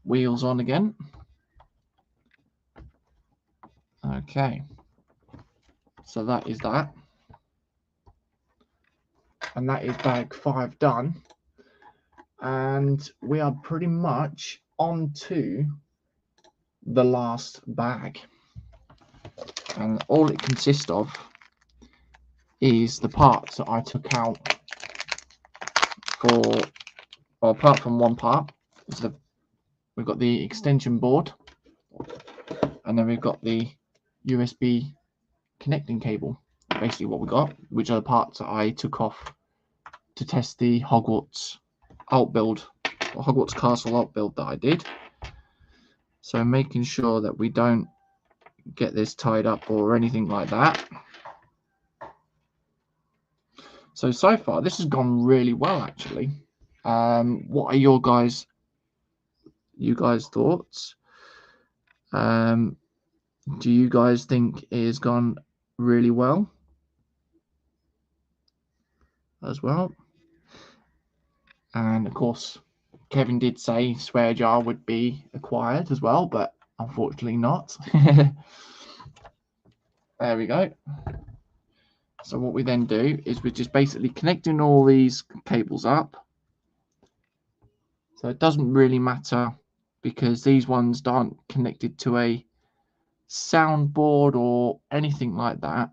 wheels on again. Okay, so that is that. And that is bag 5 done. And we are pretty much on to the last bag. And all it consists of is the parts that I took out for, well, apart from one part, we've got the extension board, and then we've got the USB connecting cable. Basically what we got, which are the parts that I took off to test the Hogwarts outbuild, or Hogwarts Castle outbuild that I did. So making sure that we don't get this tied up or anything like that. So far this has gone really well, actually. What are you guys' thoughts? Do you guys think it has gone really well as well? And of course, Kevin did say Swear Jar would be acquired as well, but unfortunately not. There we go. So what we then do is we're just basically connecting all these cables up. So it doesn't really matter, because these ones aren't connected to a soundboard or anything like that.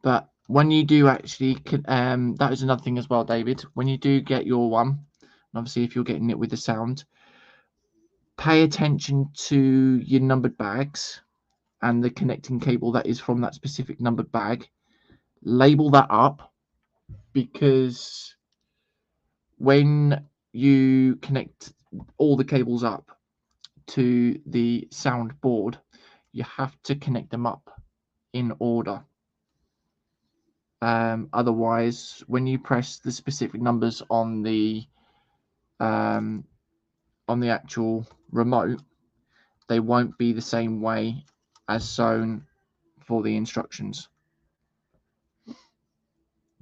But when you do actually, that is another thing as well, David. When you do get your one, and obviously if you're getting it with the sound, pay attention to your numbered bags and the connecting cable that is from that specific numbered bag. Label that up, because when you connect all the cables up to the sound board, you have to connect them up in order. Otherwise, when you press the specific numbers on the actual remote, they won't be the same way as shown for the instructions.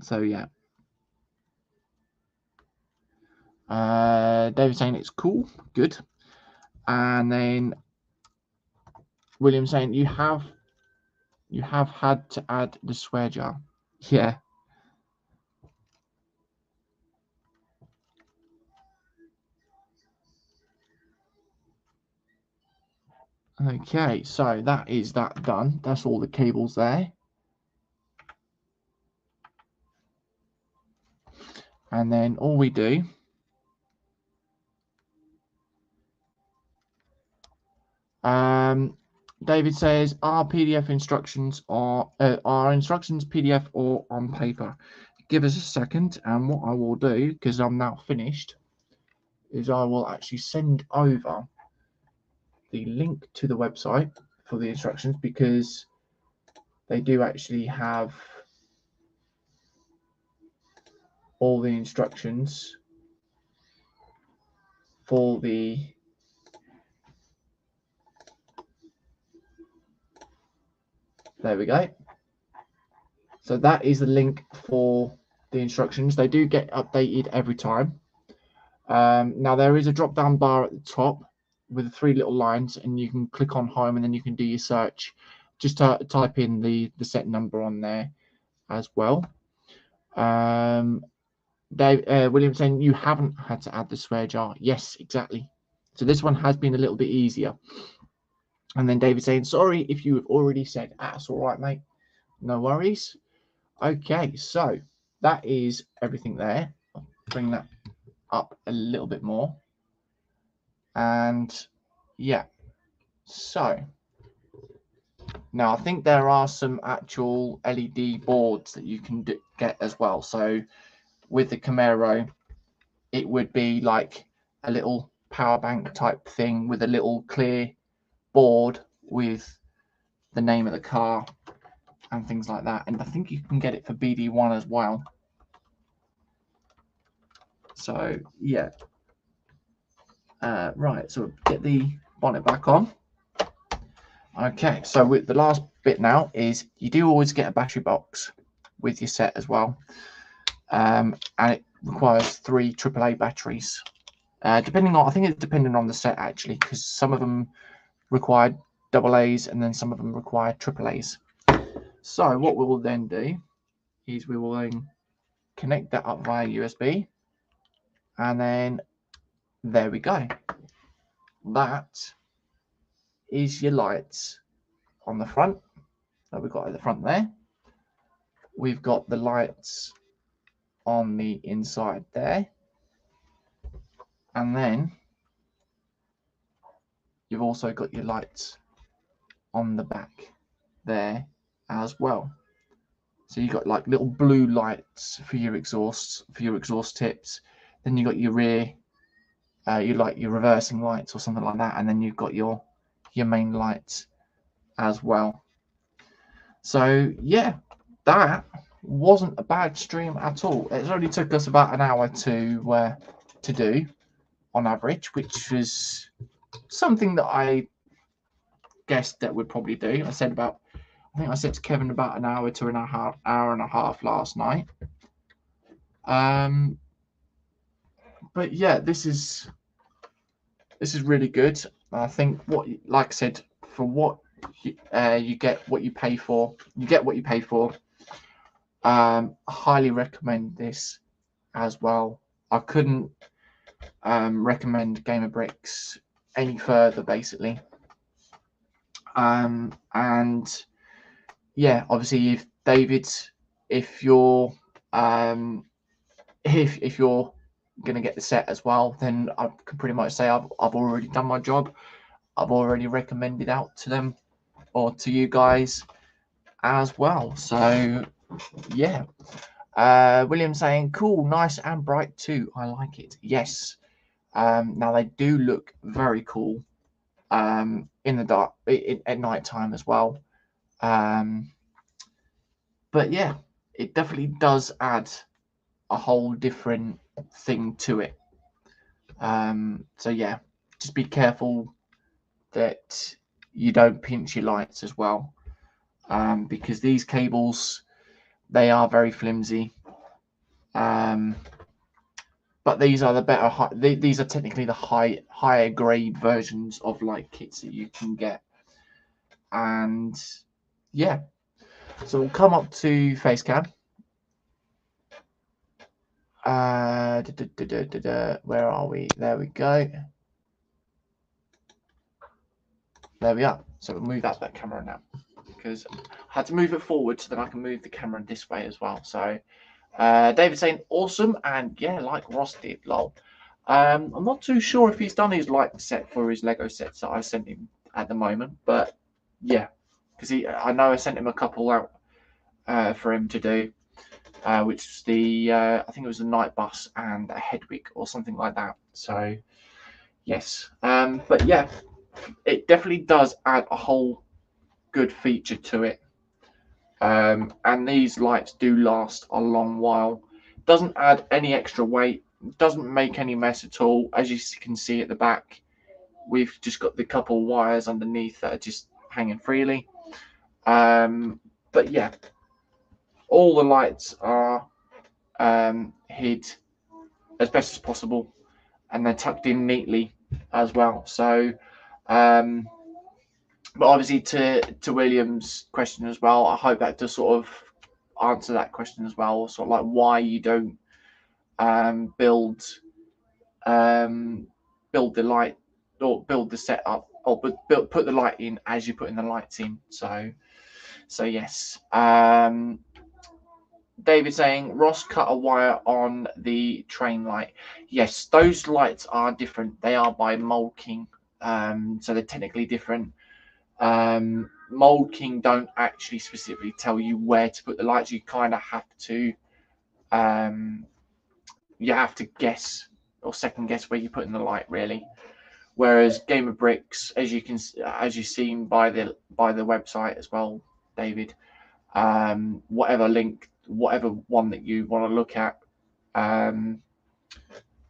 So yeah. David saying it's cool, good. And then William saying you have had to add the swear jar. Yeah. Okay, so that is that done. That's all the cables there. And then all we do David says, are PDF instructions are instructions PDF or on paper? Give us a second, and what I will do, because I'm now finished, is I will actually send over the link to the website for the instructions, because they do actually have all the instructions for the there we go. So that is the link for the instructions. They do get updated every time. Now there is a drop down bar at the top with the 3 little lines, and you can click on home, and then you can do your search. Just type in the set number on there as well. William saying you haven't had to add the swear jar. Yes, exactly. So this one has been a little bit easier. And then David saying, sorry if you have already said, that's all right, mate. No worries. Okay, so that is everything there. I'll bring that up a little bit more. And yeah, so now I think there are some actual LED boards that you can get as well. So with the Camaro, it would be like a little power bank type thing with a little clear board with the name of the car and things like that. And I think you can get it for BD1 as well. So yeah. Right, so get the bonnet back on. Okay, so with the last bit now is you do always get a battery box with your set as well, and it requires 3 AAA batteries. Depending on, I think it's depending on the set actually, because some of them require AA's and then some of them require AAA's. So what we will then do is we will then connect that up via USB, and then there we go. That is your lights on the front that we've got at the front there. We've got the lights on the inside there, and then you've also got your lights on the back there as well. So you've got like little blue lights for your exhausts, for your exhaust tips. Then you've got your rear, you like your reversing lights or something like that, and then you've got your main lights as well. So yeah, that wasn't a bad stream at all. It only took us about an hour to do on average, which was something that I guessed that would probably do. I think I said to Kevin about an hour to hour and a half last night. But yeah, this is really good. I think like I said, for what you get what you pay for. You get what you pay for. Highly recommend this as well. I couldn't recommend Webricks any further, basically. And yeah, obviously, if David, if you're if you're gonna get the set as well, then I can pretty much say I've already done my job. I've already recommended out to them or to you guys as well. So yeah. William saying cool, nice and bright too. I like it. Yes. Now they do look very cool in the dark at night time as well. But yeah, it definitely does add a whole different thing to it. So yeah, just be careful that you don't pinch your lights as well, because these cables, they are very flimsy. But these are the better. These are technically the higher grade versions of light kits that you can get, and yeah. So we'll come up to face cam. Where are we? There we go. There we are. So we'll move that camera now, because I had to move it forward so that I can move the camera this way as well. So David saying awesome, and yeah, like Ross did, lol. I'm not too sure if he's done his light set for his Lego sets that I sent him at the moment, but yeah, because I know I sent him a couple out for him to do, which was the I think it was the night bus and a Hedwig or something like that. So yes, but yeah, it definitely does add a whole good feature to it. And these lights do last a long while. Doesn't add any extra weight, doesn't make any mess at all. As you can see at the back, we've just got the couple wires underneath that are just hanging freely. But yeah, all the lights are hid as best as possible, and they're tucked in neatly as well. So but obviously to William's question as well, I hope that does sort of answer that question as well, sort of like why you don't build the light or build the setup or put the light in as you're putting the lights in. So yes. David saying Ross cut a wire on the train light. Yes, those lights are different. They are by Mold King, so they're technically different. Mold King don't actually specifically tell you where to put the lights. You kind of have to guess or second guess where you're putting the light, really. Whereas Webricks, as you've seen by the website as well, David, whatever one that you want to look at,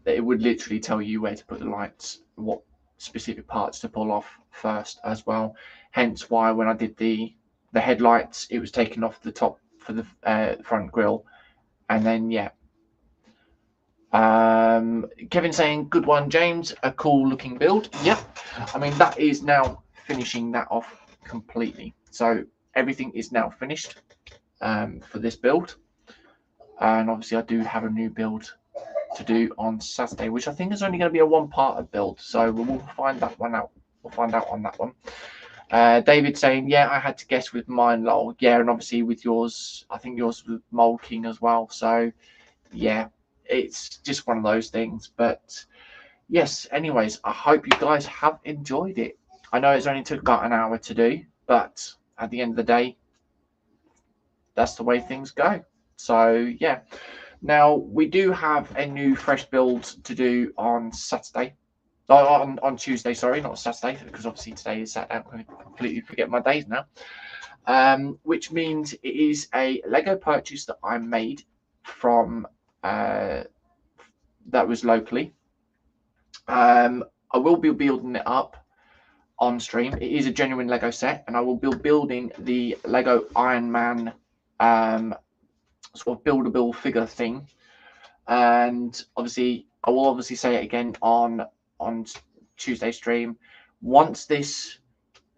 it would literally tell you where to put the lights, what specific parts to pull off first as well. Hence why when I did the headlights, it was taken off the top for the front grille, and then yeah. Kevin saying good one, James, a cool looking build. Yep, I mean that is now finishing that off completely. So everything is now finished for this build, and obviously I do have a new build to do on Saturday, which I think is only going to be a one-part build. So we'll find that one out. We'll find out on that one. David saying, yeah, I had to guess with mine, lol. Yeah, and obviously with yours, I think yours was Mold King as well. So yeah, it's just one of those things. But yes, anyways, I hope you guys have enjoyed it. I know it's only took about an hour to do, but at the end of the day, that's the way things go. So yeah. Now, we do have a new fresh build to do on Saturday. On Tuesday, sorry, not Saturday, because obviously today is Saturday. I'm going to completely forget my days now. Which means it is a Lego purchase that I made from that was locally. I will be building it up on stream. It is a genuine Lego set, and I will be building the Lego Iron Man sort of buildable figure thing. And obviously I will obviously say it again on Tuesday stream. Once this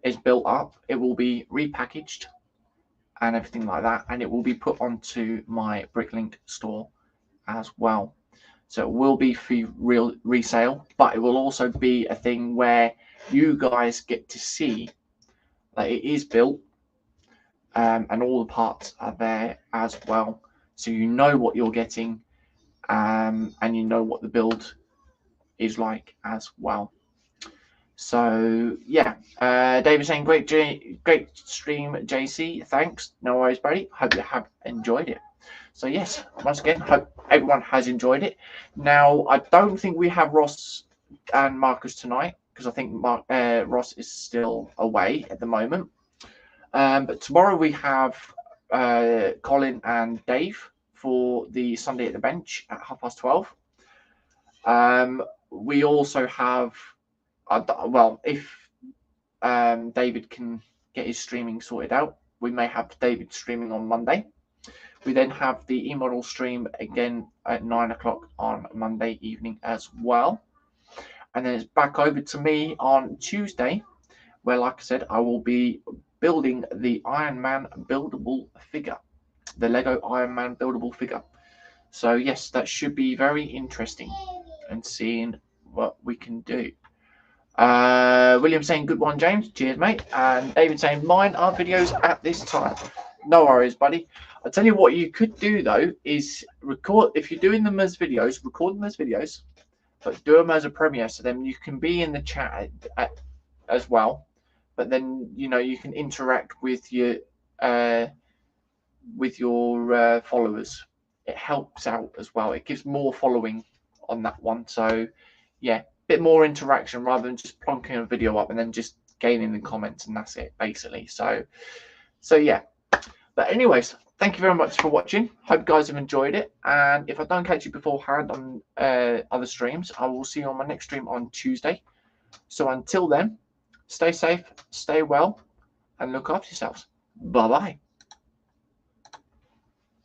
is built up, it will be repackaged and everything like that, and it will be put onto my Bricklink store as well. So it will be for real resale, but it will also be a thing where you guys get to see that it is built, and all the parts are there as well, so you know what you're getting, and you know what the build is like as well. So yeah, David saying great stream, JC. Thanks. No worries, buddy. Hope you have enjoyed it. So yes, once again, hope everyone has enjoyed it. Now I don't think we have Ross and Marcus tonight because I think Ross is still away at the moment. But tomorrow we have Colin and Dave for the Sunday at the Bench at 12:30. We also have, well, if David can get his streaming sorted out, we may have David streaming on Monday. We then have the e-model stream again at 9 o'clock on Monday evening as well. And then it's back over to me on Tuesday, where, like I said, I will be building the Iron Man buildable figure, the Lego Iron Man buildable figure. So yes, that should be very interesting and seeing what we can do. William saying good one, James. Cheers, mate. And David saying mine are videos at this time. No worries, buddy. I'll tell you what you could do though is record, if you're doing them as videos, record them as videos, but do them as a premiere, so then you can be in the chat as well. But then you can interact with your followers. It helps out as well. It gives more following on that one. So yeah, bit more interaction rather than just plonking a video up and then just gaining the comments and that's it basically. So yeah. But anyways, thank you very much for watching. Hope you guys have enjoyed it. And if I don't catch you beforehand on other streams, I will see you on my next stream on Tuesday. So until then, stay safe, stay well, and look after yourselves. Bye-bye.